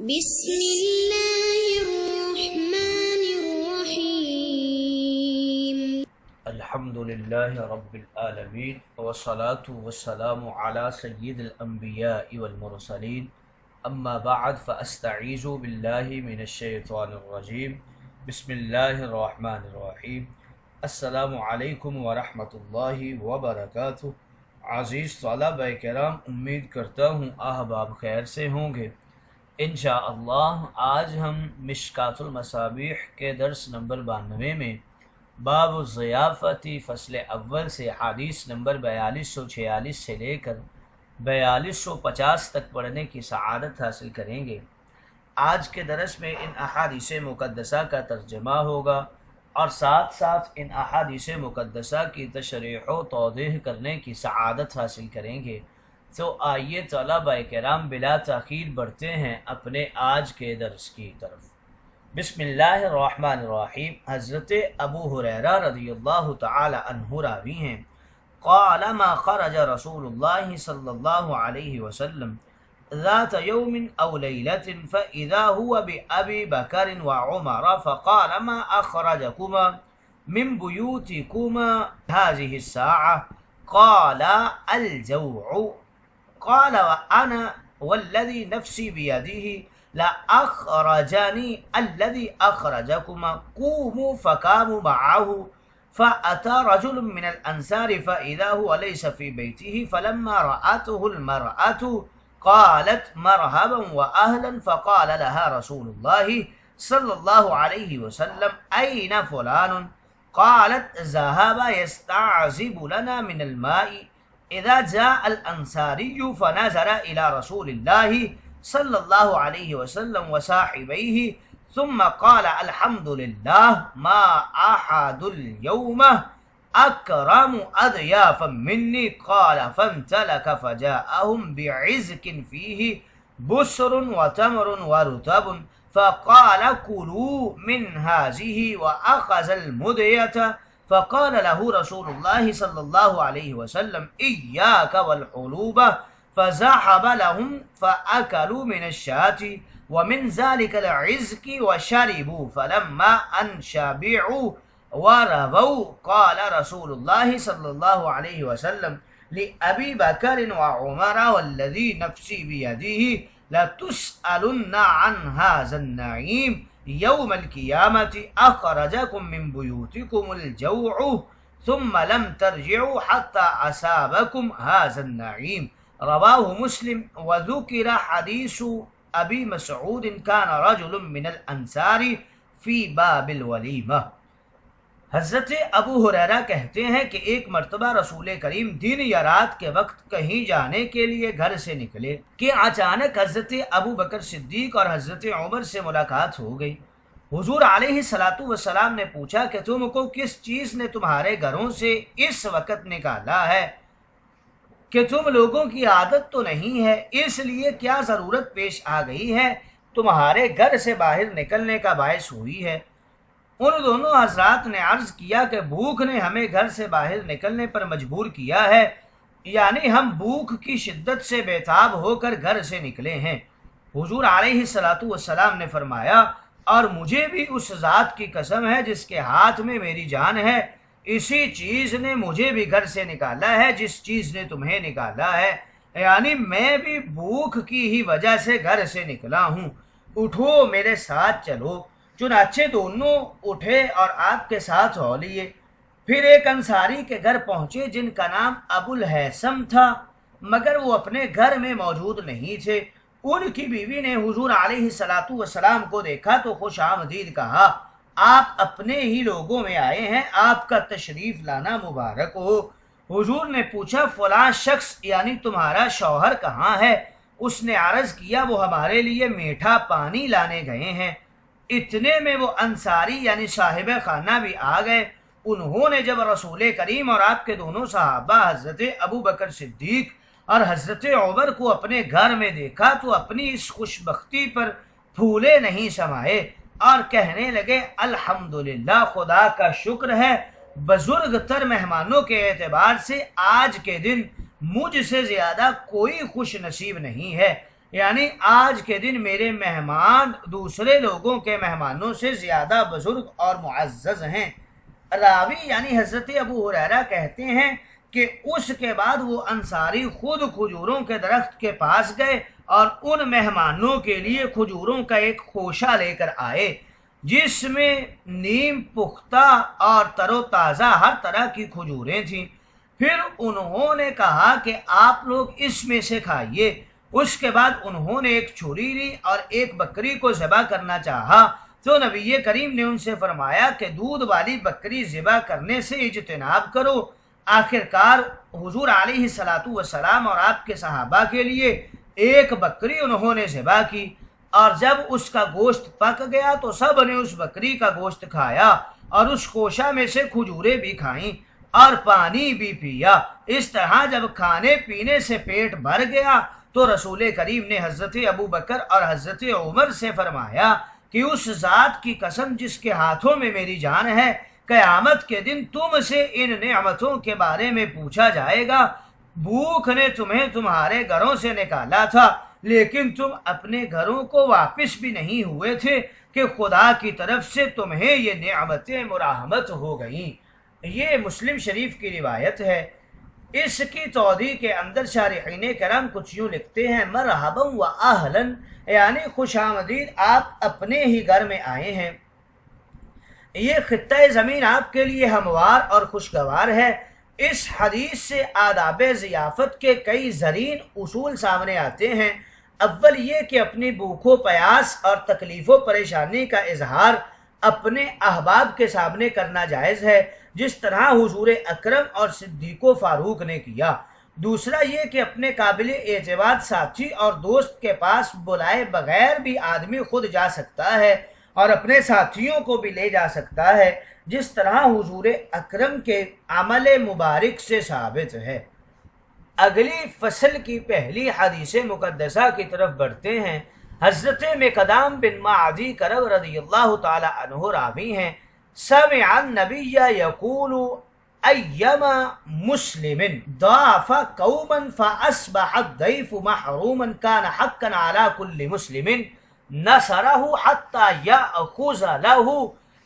بسم الله الرحمن الرحيم. الحمد لله رب العالمين والصلاة والسلام على سيد الأنبياء والمرسلين أما بعد فأستعيذ بالله من الشيطان الرجيم بسم الله الرحمن الرحيم. السلام علیکم ورحمۃ اللہ وبرکاتہ. عزیز طلبہ کرام، امید کرتا ہوں احباب خیر سے ہوں گے. انشاءاللہ آج ہم مشکات المصابیح کے درس نمبر 92 میں باب الضیافتی فصل اول سے حدیث نمبر 4246 سے لے کر 4250 تک پڑھنے کی سعادت حاصل کریں گے. آج کے درس میں ان احادیث مقدسہ کا ترجمہ ہوگا اور ساتھ ساتھ ان احادیث مقدسہ کی تشریح و توضیح کرنے کی سعادت حاصل کریں گے. تو آئیے طلبہ کرام بلا تاخیر بڑھتے ہیں اپنے آج کے درس کی طرف. بسم اللہ الرحمن الرحیم. حضرت ابو ہریرہ رضی اللہ تعالی عنہ راوی ہیں، قال ما خرج رسول اللہ صلی اللہ علیہ وسلم ذات يوم أو ليلة فإذا هو بأبي بكر وعمر فقال ما أخرجكما من بيوتكما هذه الساعة؟ قال الجوع. قال وأنا والذي نفسي بيده لأخرجني الذي أخرجكما. قوموا فقاموا معه فأتى رجل من الأنصار فإذا هو ليس في بيته فلما رأته المرأة قالت مرحبا وأهلا فقال لها رسول الله صلى الله عليه وسلم أين فلان؟ قالت ذهب يستعذب لنا من الماء. إذا جاء الأنصاري فنظر إلى رسول الله صلى الله عليه وسلم وصاحبيه ثم قال الحمد لله ما أحد اليوم أكرم أضيافا مني. قال فامتلك فجاءهم بعزك فيه بسر وتمر ورطب فقال كلوا من هذه وأخذ المدية. فقال له رسول الله صلى الله عليه وسلم إياك والحلوب. فذهب لهم فأكلوا من الشاة ومن ذلك العزك وشربوا فلما أن شبعوا ورووا قال رسول الله صلى الله عليه وسلم لأبي بكر وعمر والذي نفسي بيده لتسألن عن هذا النعيم يوم القيامة. أخرجكم من بيوتكم الجوع ثم لم ترجعوا حتى أصابكم هذا النعيم. رواه مسلم. وذكر حديث أبي مسعود كان رجل من الأنصار في باب الوليمة. حضرت ابو ہریرہ کہتے ہیں کہ ایک مرتبہ رسول کریم دن یا رات کے وقت کہیں جانے کے لیے گھر سے نکلے کہ اچانک حضرت ابو بکر صدیق اور حضرت عمر سے ملاقات ہو گئی. حضور علیہ الصلاۃ والسلام نے پوچھا کہ تم کو کس چیز نے تمہارے گھروں سے اس وقت نکالا ہے کہ تم لوگوں کی عادت تو نہیں ہے، اس لیے کیا ضرورت پیش آ گئی ہے تمہارے گھر سے باہر نکلنے کا باعث ہوئی ہے؟ ان دونوں حضرات نے عرض کیا کہ بھوک نے ہمیں گھر سے باہر نکلنے پر مجبور کیا ہے، یعنی ہم بھوک کی شدت سے بیتاب ہو کر گھر سے نکلے ہیں. حضور علیہ الصلاۃ والسلام نے فرمایا اور مجھے بھی اس ذات کی قسم ہے جس کے ہاتھ میں میری جان ہے، اسی چیز نے مجھے بھی گھر سے نکالا ہے جس چیز نے تمہیں نکالا ہے، یعنی میں بھی بھوک کی ہی وجہ سے گھر سے نکلا ہوں. اٹھو میرے ساتھ چلو. چنانچہ دونوں اٹھے اور آپ کے ساتھ ہو لیے. پھر ایک انصاری کے گھر پہنچے جن کا نام ابو الہیثم تھا، مگر وہ اپنے گھر میں موجود نہیں تھے. ان کی بیوی نے حضور علیہ الصلاۃ والسلام کو دیکھا تو خوش آمدید کہا، آپ اپنے ہی لوگوں میں آئے ہیں، آپ کا تشریف لانا مبارک ہو. حضور نے پوچھا فلاں شخص یعنی تمہارا شوہر کہاں ہے؟ اس نے عرض کیا وہ ہمارے لیے میٹھا پانی لانے گئے ہیں. اتنے میں وہ انصاری یعنی صاحب خانہ بھی آ گئے. انہوں نے جب رسول کریم اور آپ کے دونوں صحابہ حضرت ابو بکر صدیق اور حضرت عمر کو اپنے گھر میں دیکھا تو اپنی اس خوش بختی پر پھولے نہیں سمائے اور کہنے لگے الحمدللہ، خدا کا شکر ہے، بزرگ تر مہمانوں کے اعتبار سے آج کے دن مجھ سے زیادہ کوئی خوش نصیب نہیں ہے. یعنی آج کے دن میرے مہمان دوسرے لوگوں کے مہمانوں سے زیادہ بزرگ اور معزز ہیں۔ راوی یعنی حضرت ابو ہریرہ کہتے ہیں کہ اس کے بعد وہ انصاری خود کھجوروں کے درخت کے پاس گئے اور ان مہمانوں کے لیے کھجوروں کا ایک خوشہ لے کر آئے جس میں نیم پختہ اور تر و تازہ ہر طرح کی کھجوریں تھیں۔ پھر انہوں نے کہا کہ آپ لوگ اس میں سے کھائیے۔ اس کے بعد انہوں نے ایک چھری لی اور ایک بکری کو ذبح کرنا چاہا تو نبی کریم نے ان سے فرمایا کہ دودھ والی بکری ذبح کرنے سے اجتناب کرو۔ آخرکار حضور علیہ الصلاۃ والسلام اور آپ کے صحابہ کے لیے ایک بکری انہوں نے ذبح کی، اور جب اس کا گوشت پک گیا تو سب نے اس بکری کا گوشت کھایا اور اس خوشہ میں سے کھجوریں بھی کھائیں اور پانی بھی پیا۔ اس طرح جب کھانے پینے سے پیٹ بھر گیا تو رسول کریم نے حضرت ابو بکر اور حضرت عمر سے فرمایا کہ اس ذات کی قسم جس کے ہاتھوں میں میری جان ہے، قیامت کے دن تم سے ان نعمتوں کے بارے میں پوچھا جائے گا۔ بھوک نے تمہیں تمہارے گھروں سے نکالا تھا لیکن تم اپنے گھروں کو واپس بھی نہیں ہوئے تھے کہ خدا کی طرف سے تمہیں یہ نعمتیں مراحمت ہو گئیں۔ یہ مسلم شریف کی روایت ہے۔ اس کی توضیح کے اندر شارحین کرام کچھ یوں لکھتے ہیں: مرحبا و اہلاً، یعنی خوش آمدید، آپ اپنے ہی گھر میں آئے ہیں۔ یہ خطہ زمین آپ کے لیے ہموار اور خوشگوار ہے۔ اس حدیث سے آداب ضیافت کے کئی زرین اصول سامنے آتے ہیں۔ اول یہ کہ اپنی بھوک و پیاس اور تکلیف و پریشانی کا اظہار اپنے احباب کے سامنے کرنا جائز ہے، جس طرح حضور اکرم اور صدیق و فاروق نے کیا۔ دوسرا یہ کہ اپنے قابل اعتماد ساتھی اور دوست کے پاس بلائے بغیر بھی آدمی خود جا سکتا ہے اور اپنے ساتھیوں کو بھی لے جا سکتا ہے، جس طرح حضور اکرم کے عمل مبارک سے ثابت ہے۔ اگلی فصل کی پہلی حدیث مقدسہ کی طرف بڑھتے ہیں۔ حضرت مقدام بن معدی کرب رضی اللہ تعالی عنہ راوی ہیں: سمع النبی یقول ایما مسلم ضاف قوما فاصبح الضیف محروما کان حقا علی کل مسلم نصرہ حتی یأخذ له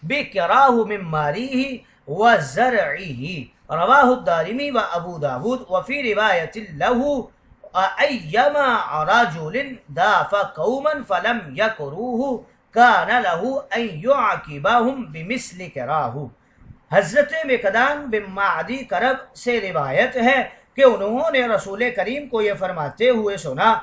بکراہ من مالیہ وزرعہ، رواہ الدارمی و ابو داود، وفی روایت له ایما رجل ضاف قوما فلم یکروہ کان له ان یعاقبہم بمثل کراہ۔ حضرت مقدام بن معدی کرب سے روایت ہے کہ انہوں نے رسول کریم کو یہ فرماتے ہوئے سنا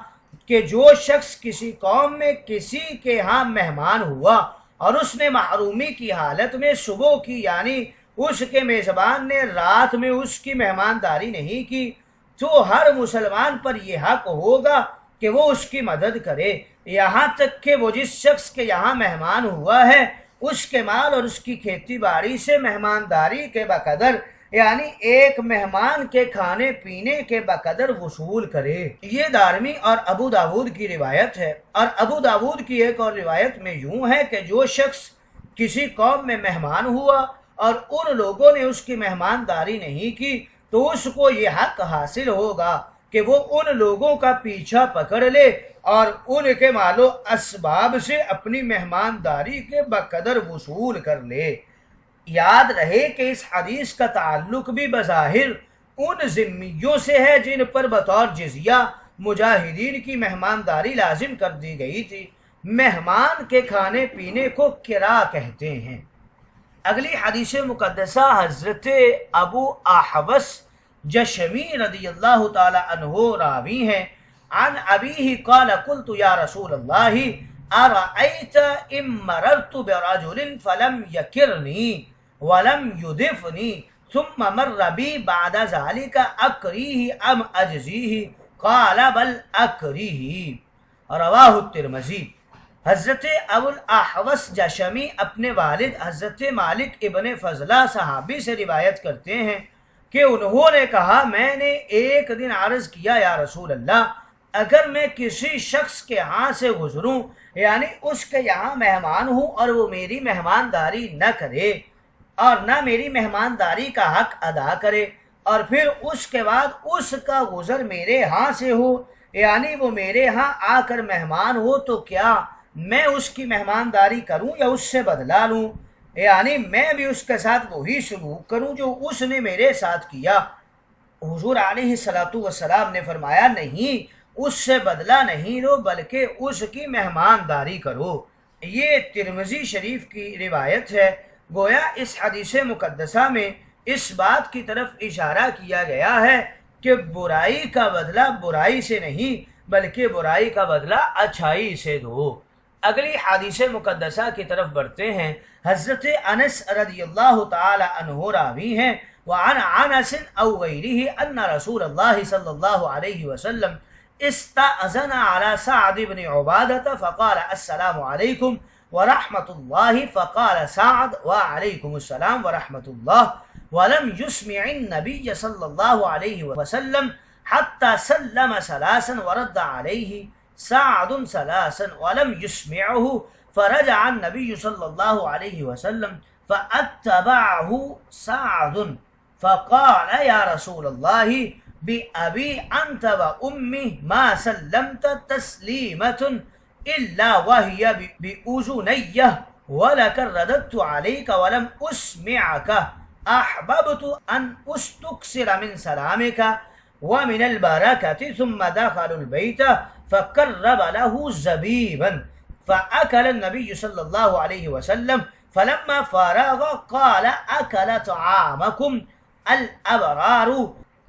کہ جو شخص کسی قوم میں کسی کے ہاں مہمان ہوا اور اس نے محرومی کی حالت میں صبح کی، یعنی اس کے میزبان نے رات میں اس کی مہمانداری نہیں کی، تو ہر مسلمان پر یہ حق ہوگا کہ وہ اس کی مدد کرے، یہاں تک کہ وہ جس شخص کے یہاں مہمان ہوا ہے اس کے مال اور اس کی کھیتی باڑی سے مہمانداری کے بقدر، یعنی ایک مہمان کے کھانے پینے کے بقدر وصول کرے۔ یہ دارمی اور ابو داود کی روایت ہے۔ اور ابو داود کی ایک اور روایت میں یوں ہے کہ جو شخص کسی قوم میں مہمان ہوا اور ان لوگوں نے اس کی مہمانداری نہیں کی تو اس کو یہ حق حاصل ہوگا کہ وہ ان لوگوں کا پیچھا پکڑ لے اور ان کے مال و اسباب سے اپنی مہمانداری کے بقدر وصول کر لے۔ یاد رہے کہ اس حدیث کا تعلق بھی بظاہر ان ذمیوں سے ہے جن پر بطور جزیہ مجاہدین کی مہمانداری لازم کر دی گئی تھی۔ مہمان کے کھانے پینے کو کرا کہتے ہیں۔ اگلی حدیث مقدسہ حضرت ابو احوص جشمی رضی اللہ تعالی عنہ راوی ہیں۔ عن ابیہ قال قلت یا رسول اللہ ارأیت ان مررت برجل فلم یکرنی ولم یدفنی ثم مر بی بعد ذلك اکریہ ام اجزیہ قال بل اکریہ، رواہ الترمذی۔ حضرت ابو الاحوص جشمی اپنے والد حضرت مالک ابن فضلہ صحابی سے روایت کرتے ہیں کہ انہوں نے کہا میں نے ایک دن عرض کیا یا رسول اللہ، اگر میں کسی شخص کے ہاں سے گزروں، یعنی اس کے یہاں مہمان ہوں اور وہ میری مہمانداری نہ کرے اور نہ میری مہمانداری کا حق ادا کرے اور پھر اس کے بعد اس کا گزر میرے ہاں سے ہو، یعنی وہ میرے ہاں آ کر مہمان ہو تو کیا میں اس کی مہمانداری کروں یا اس سے بدلہ لوں؟ یعنی میں بھی اس کے ساتھ وہی سلوک کروں جو اس نے میرے ساتھ کیا۔ حضور علیہ الصلاۃ والسلام نے فرمایا نہیں، اس سے بدلہ نہیں لو بلکہ اس کی مہمانداری کرو۔ یہ ترمذی شریف کی روایت ہے۔ گویا اس حدیث مقدسہ میں اس بات کی طرف اشارہ کیا گیا ہے کہ برائی کا بدلہ برائی سے نہیں بلکہ برائی کا بدلہ اچھائی سے دو۔ اگلی حدیث مقدسہ کی طرف بڑھتے ہیں۔ حضرت انس رضی اللہ تعالی عنہ راوی ہیں، وعن انس او غیرہ ان رسول اللہ صلی اللہ علیہ وسلم استأذن على سعد بن عبادة فقال السلام علیکم ورحمۃ اللہ فقال سعد وعلیکم السلام ورحمۃ اللہ ولم يسمع النبي صلی اللہ علیہ وسلم حتى سلم ثلاثا ورد علیہ سعد ثلاثا ولم يسمعه فرجع النبي صلى الله عليه وسلم فأتبعه سعد فقال يا رسول الله بأبي أنت وأمي ما سلمت تسليمة إلا وهي بأذني ولك رددت عليك ولم أسمعك أحببت أن أستكثر من سلامك ومن البركة ثم دخل البيت فقرب له زبيبا فأكل النبي صلى الله عليه وسلم فلما فرغ قال أكل طعامكم الأبرار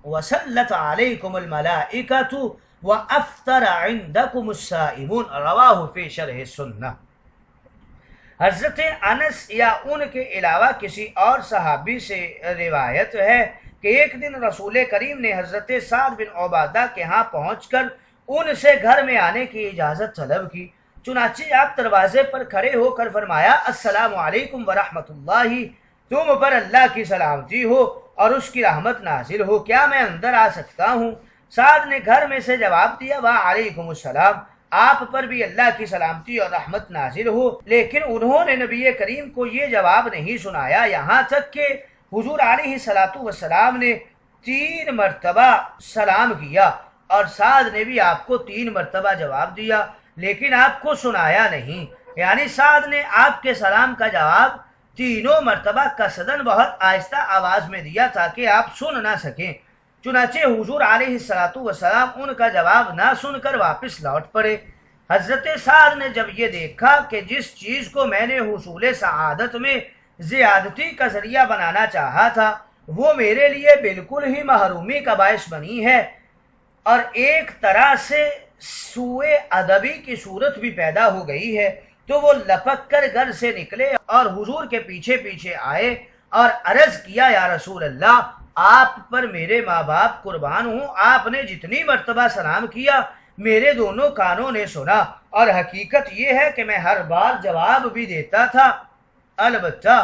وسلت عليكم الملائكة وأفطر عندكم السائمون رواہ فی شرح السنہ۔ حضرت انس یا ان کے علاوہ کسی اور صحابی سے روایت ہے کہ ایک دن رسول کریم نے حضرت سعد بن عبادہ کے ہاں پہنچ کر ان سے گھر میں آنے کی اجازت طلب کی۔ چنانچہ آپ دروازے پر کھڑے ہو کر فرمایا السلام علیکم ورحمۃ اللہ، تم پر اللہ کی سلامتی ہو اور اس کی رحمت نازل ہو، کیا میں اندر آ سکتا ہوں؟ سعد نے گھر میں سے جواب دیا وعلیکم السلام، آپ پر بھی اللہ کی سلامتی اور رحمت نازل ہو، لیکن انہوں نے نبی کریم کو یہ جواب نہیں سنایا، یہاں تک کہ حضور علیہ الصلاۃ والسلام نے 3 مرتبہ سلام کیا اور سعد نے بھی آپ کو 3 مرتبہ جواب دیا لیکن آپ کو سنایا نہیں۔ یعنی سعد نے آپ کے سلام کا جواب 3 مرتبہ قصداً بہت آہستہ آواز میں دیا تاکہ آپ سن نہ سکیں۔ چنانچہ حضور علیہ الصلاۃ والسلام ان کا جواب نہ سن کر واپس لوٹ پڑے۔ حضرت سعد نے جب یہ دیکھا کہ جس چیز کو میں نے حصول سعادت میں زیادتی کا ذریعہ بنانا چاہا تھا وہ میرے لیے بالکل ہی محرومی کا باعث بنی ہے اور ایک طرح سے سوء ادبی کی صورت بھی پیدا ہو گئی ہے، تو وہ لپک کر گھر سے نکلے اور حضور کے پیچھے پیچھے آئے اور عرض کیا یا رسول اللہ، آپ پر میرے ماں باپ قربان ہوں، آپ نے جتنی مرتبہ سلام کیا میرے دونوں کانوں نے سنا، اور حقیقت یہ ہے کہ میں ہر بار جواب بھی دیتا تھا، البتہ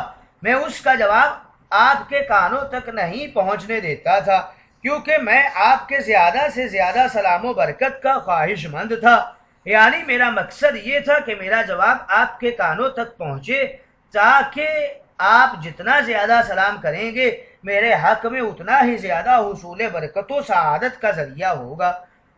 میں اس کا جواب آپ کے کانوں تک نہیں پہنچنے دیتا تھا کیونکہ میں آپ کے زیادہ سے زیادہ سلام و برکت کا خواہش مند تھا۔ یعنی میرا مقصد یہ تھا کہ میرا جواب آپ کے کانوں تک پہنچے تاکہ آپ جتنا زیادہ سلام کریں گے میرے حق میں اتنا ہی زیادہ حصول برکت و سعادت کا ذریعہ ہوگا۔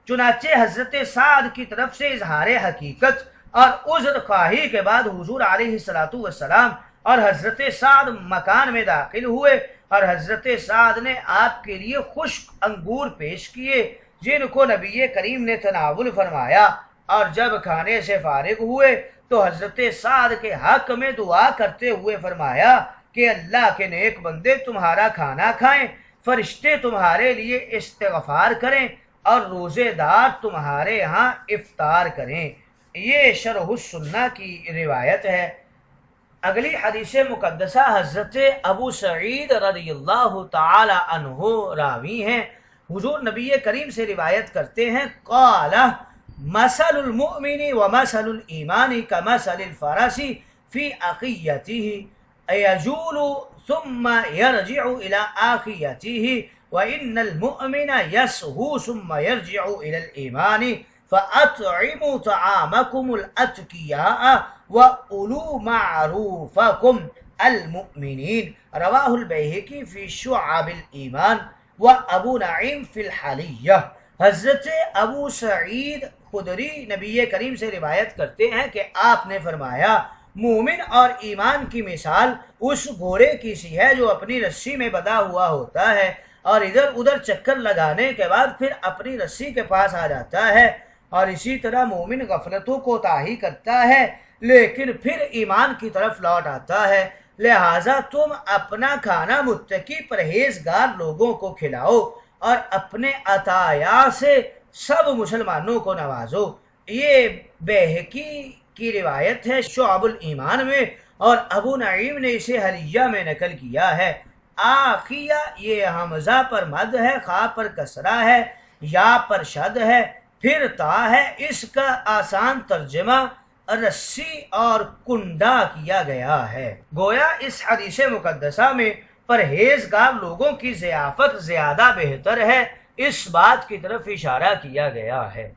چنانچہ حضرت سعد کی طرف سے اظہار حقیقت اور عذر خواہی کے بعد حضور علیہ الصلاۃ والسلام اور حضرت سعد مکان میں داخل ہوئے اور حضرت سعد نے آپ کے لیے خشک انگور پیش کیے جن کو نبی کریم نے تناول فرمایا، اور جب کھانے سے فارغ ہوئے تو حضرت سعد کے حق میں دعا کرتے ہوئے فرمایا کہ اللہ کے نیک بندے تمہارا کھانا کھائیں، فرشتے تمہارے لیے استغفار کریں اور روزے دار تمہارے ہاں افطار کریں۔ یہ شرح السنہ کی روایت ہے۔ اگلی حدیث مقدسہ حضرت ابو سعید رضی اللہ تعالی عنہ راوی ہیں، حضور نبی کریم سے روایت کرتے ہیں قال مثل المؤمن ومثل الایمان كمثل الفرس في عقيته يجول ثم يرجع الى عقيته وان المؤمن يسهو ثم يرجع الى الايمان فاطعموا طعامكم الاتقياء وَأُولُوا مَعْرُوفَكُمْ الْمُؤْمِنِينَ رواہ البیہقی فی شعب الایمان وابو نعیم فی الحلیہ۔ حضرت ابو سعید خدری نبی کریم سے روایت کرتے ہیں کہ آپ نے فرمایا مومن اور ایمان کی مثال اس گھوڑے کی سی ہے جو اپنی رسی میں بندھا ہوا ہوتا ہے اور ادھر ادھر چکر لگانے کے بعد پھر اپنی رسی کے پاس آ جاتا ہے، اور اسی طرح مومن غفلتوں کو طاہی کرتا ہے لیکن پھر ایمان کی طرف لوٹ آتا ہے۔ لہٰذا تم اپنا کھانا متقی پرہیزگار لوگوں کو کھلاؤ اور اپنے عطایا سے سب مسلمانوں کو نوازو۔ یہ بیہقی کی روایت ہے شعب الایمان میں، اور ابو نعیم نے اسے حلیہ میں نقل کیا ہے۔ آخیہ یہ حمزہ پر مد ہے، خا پر کسرہ ہے، یا پر شد ہے، پھر تا ہے۔ اس کا آسان ترجمہ رسی اور کنڈا کیا گیا ہے۔ گویا اس حدیث مقدسہ میں پرہیزگار لوگوں کی ضیافت زیادہ بہتر ہے، اس بات کی طرف اشارہ کیا گیا ہے۔